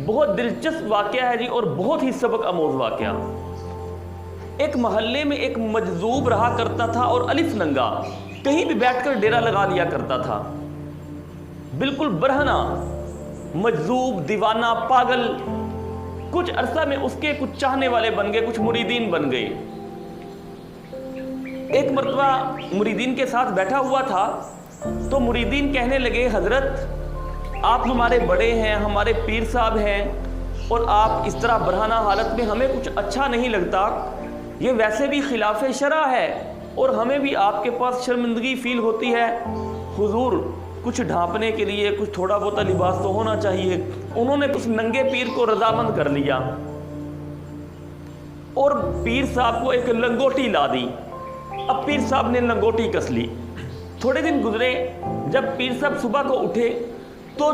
بہت دلچسپ واقعہ ہے جی، اور بہت ہی سبق آموز واقعہ۔ ایک محلے میں ایک مجذوب رہا کرتا تھا اور الف ننگا، کہیں بھی بیٹھ کر ڈیرا لگا لیا کرتا تھا، بالکل برہنہ، مجذوب، دیوانہ، پاگل۔ کچھ عرصہ میں اس کے کچھ چاہنے والے بن گئے، کچھ مریدین بن گئے۔ ایک مرتبہ مریدین کے ساتھ بیٹھا ہوا تھا تو مریدین کہنے لگے، حضرت آپ ہمارے بڑے ہیں، ہمارے پیر صاحب ہیں، اور آپ اس طرح برہنہ حالت میں ہمیں کچھ اچھا نہیں لگتا، یہ ویسے بھی خلاف شرع ہے اور ہمیں بھی آپ کے پاس شرمندگی فیل ہوتی ہے، حضور کچھ ڈھانپنے کے لیے کچھ تھوڑا بہت لباس تو ہونا چاہیے۔ انہوں نے اس ننگے پیر کو رضامند کر لیا اور پیر صاحب کو ایک لنگوٹی لا دی۔ اب پیر صاحب نے لنگوٹی کس لی۔ تھوڑے دن گزرے، جب پیر صاحب صبح کو اٹھے تو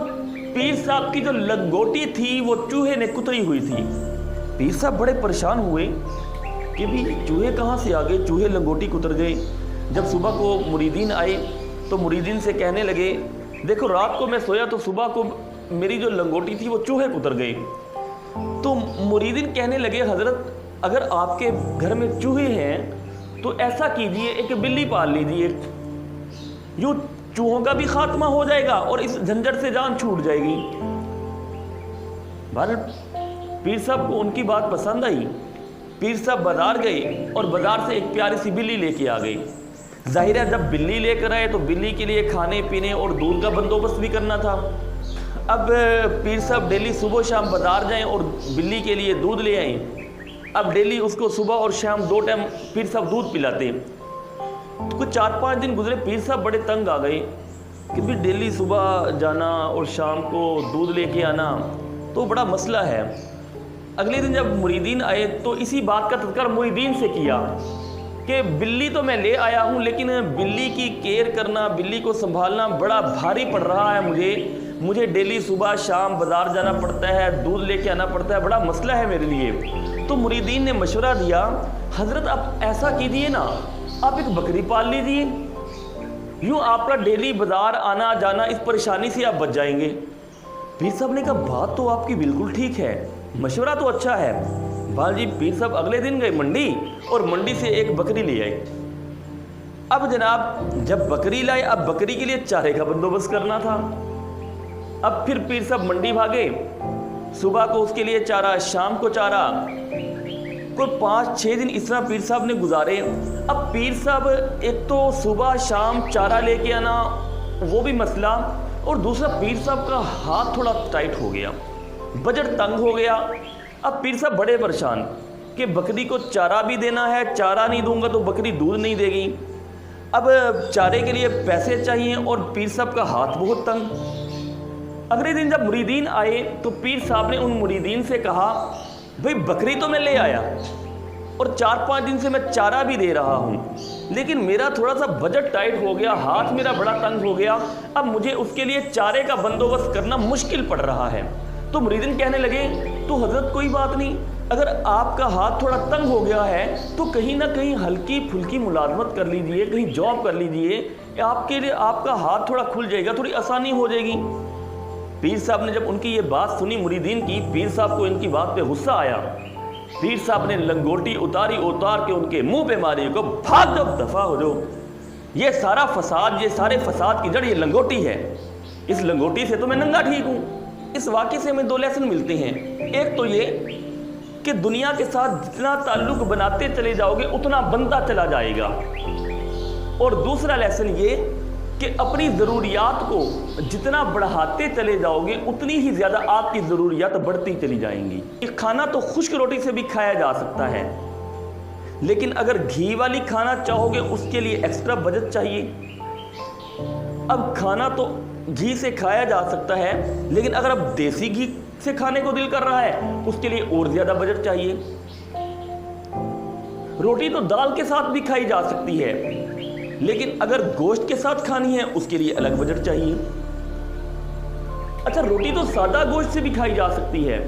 پیر صاحب کی جو لنگوٹی تھی وہ چوہے نے کتری ہوئی تھی۔ پیر صاحب بڑے پریشان ہوئے کہ بھی چوہے کہاں سے آ گئے، چوہے لنگوٹی کتر گئے۔ جب صبح کو مریدین آئے تو مریدین سے کہنے لگے، دیکھو رات کو میں سویا تو صبح کو میری جو لنگوٹی تھی وہ چوہے کتر گئے۔ تو مریدین کہنے لگے، حضرت اگر آپ کے گھر میں چوہے ہیں تو ایسا کیجئے ایک بلی پال لیجئے، یوں چوہوں کا بھی خاتمہ ہو جائے گا اور اس جھنجھٹ سے جان چھوٹ جائے گی۔ پیر صاحب کو ان کی بات پسند آئی۔ پیر صاحب بازار گئے اور بازار سے ایک پیاری سی بلی لے کے آ گئے۔ ظاہر ہے جب بلی لے کر آئے تو بلی کے لیے کھانے پینے اور دودھ کا بندوبست بھی کرنا تھا۔ اب پیر صاحب ڈیلی صبح شام بازار جائیں اور بلی کے لیے دودھ لے آئیں۔ اب ڈیلی اس کو صبح اور شام 2 ٹائم پیر صاحب دودھ پلاتے۔ کچھ 4-5 دن گزرے، پیر صاحب بڑے تنگ آ گئے کہ بھی ڈیلی صبح جانا اور شام کو دودھ لے کے آنا تو بڑا مسئلہ ہے۔ اگلے دن جب مریدین آئے تو اسی بات کا تذکرہ مریدین سے کیا کہ بلی تو میں لے آیا ہوں لیکن بلی کی کیئر کرنا، بلی کو سنبھالنا بڑا بھاری پڑ رہا ہے، مجھے ڈیلی صبح شام بازار جانا پڑتا ہے، دودھ لے کے آنا پڑتا ہے، بڑا مسئلہ ہے میرے لیے۔ تو مریدین نے مشورہ دیا، حضرت آپ ایسا کیجئے نا، آپ ایک بکری پال لیجئے، یوں آپ کا ڈیلی بازار آنا جانا اس پریشانی سے آپ بچ جائیں گے۔ پیر صاحب نے کہا بات تو آپ کی بالکل ٹھیک ہے، مشورہ تو اچھا ہے۔ بال جی پیر صاحب اگلے دن گئے منڈی اور منڈی سے ایک بکری لے آئے۔ اب جناب جب بکری لائے، اب بکری کے لیے چارے کا بندوبست کرنا تھا۔ اب پھر پیر صاحب منڈی بھاگے، صبح کو اس کے لیے چارہ، شام کو چارہ، کوئی 5-6 دن اس طرح پیر صاحب نے گزارے۔ اب پیر صاحب ایک تو صبح شام چارہ لے کے آنا وہ بھی مسئلہ، اور دوسرا پیر صاحب کا ہاتھ تھوڑا ٹائٹ ہو گیا، بجٹ تنگ ہو گیا۔ اب پیر صاحب بڑے پریشان کہ بکری کو چارہ بھی دینا ہے، چارہ نہیں دوں گا تو بکری دودھ نہیں دے گی، اب چارے کے لیے پیسے چاہیے اور پیر صاحب کا ہاتھ بہت تنگ۔ اگلے دن جب مریدین آئے تو پیر صاحب نے ان مریدین سے کہا، بھئی بکری تو میں لے آیا اور 4-5 دن سے میں چارہ بھی دے رہا ہوں، لیکن میرا تھوڑا سا بجٹ ٹائٹ ہو گیا، ہاتھ میرا بڑا تنگ ہو گیا، اب مجھے اس کے لیے چارے کا بندوبست کرنا مشکل پڑ رہا ہے۔ تو مریدین کہنے لگے، تو حضرت کوئی بات نہیں، اگر آپ کا ہاتھ تھوڑا تنگ ہو گیا ہے تو کہیں نہ کہیں ہلکی پھلکی ملازمت کر لیجئے، کہیں جاب کر لیجئے، آپ کے لیے آپ کا ہاتھ تھوڑا کھل جائے گا، تھوڑی آسانی ہو جائے گی۔ پیر صاحب نے جب ان کی یہ بات سنی مریدین کی، پیر صاحب کو ان کی بات پہ غصہ آیا۔ پیر صاحب نے لنگوٹی اتار کے ان کے منہ پہ ماری، کو بھاگ جاؤ، دفع ہو جاؤ، یہ سارا فساد، یہ سارے فساد کی جڑ یہ لنگوٹی ہے، اس لنگوٹی سے تو میں ننگا ٹھیک ہوں۔ اس واقعے سے ہمیں 2 لیسن ملتے ہیں۔ ایک تو یہ کہ دنیا کے ساتھ جتنا تعلق بناتے چلے جاؤ گے اتنا بنتا چلا جائے گا، اور دوسرا لیسن یہ کہ اپنی ضروریات کو جتنا بڑھاتے چلے جاؤ گے اتنی ہی زیادہ آپ کی ضروریات بڑھتی چلی جائیں گی۔ کھانا تو خشک روٹی سے بھی کھایا جا سکتا ہے، لیکن اگر گھی والی کھانا چاہو گے اس کے لیے ایکسٹرا بجٹ چاہیے۔ اب کھانا تو گھی سے کھایا جا سکتا ہے، لیکن اگر اب دیسی گھی سے کھانے کو دل کر رہا ہے اس کے لیے اور زیادہ بجٹ چاہیے۔ روٹی تو دال کے ساتھ بھی کھائی جا سکتی ہے، لیکن اگر گوشت کے ساتھ کھانی ہے اس کے لیے الگ بجٹ چاہیے۔ اچھا روٹی تو سادہ گوشت سے بھی کھائی جا سکتی ہے،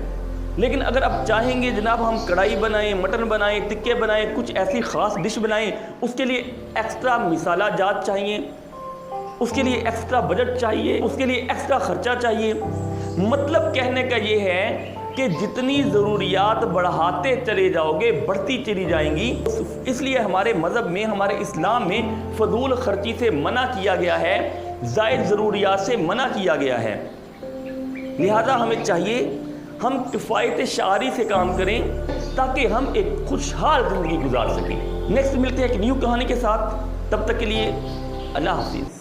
لیکن اگر آپ چاہیں گے جناب ہم کڑھائی بنائیں، مٹن بنائیں، ٹکے بنائیں، کچھ ایسی خاص ڈش بنائیں، اس کے لیے ایکسٹرا مسالہ جات چاہیے، اس کے لیے ایکسٹرا بجٹ چاہیے، اس کے لیے ایکسٹرا خرچہ چاہیے۔ مطلب کہنے کا یہ ہے کہ جتنی ضروریات بڑھاتے چلے جاؤ گے بڑھتی چلی جائیں گی. اس لیے ہمارے مذہب میں، ہمارے اسلام میں فضول خرچی سے منع کیا گیا ہے، زائد ضروریات سے منع کیا گیا ہے. لہذا ہمیں چاہیے ہم کفایت شعاری سے کام کریں تاکہ ہم ایک خوشحال زندگی گزار سکیں. نیکسٹ ملتے ہیں ایک نیو کہانی کے ساتھ، تب تک کے لیے اللہ حافظ.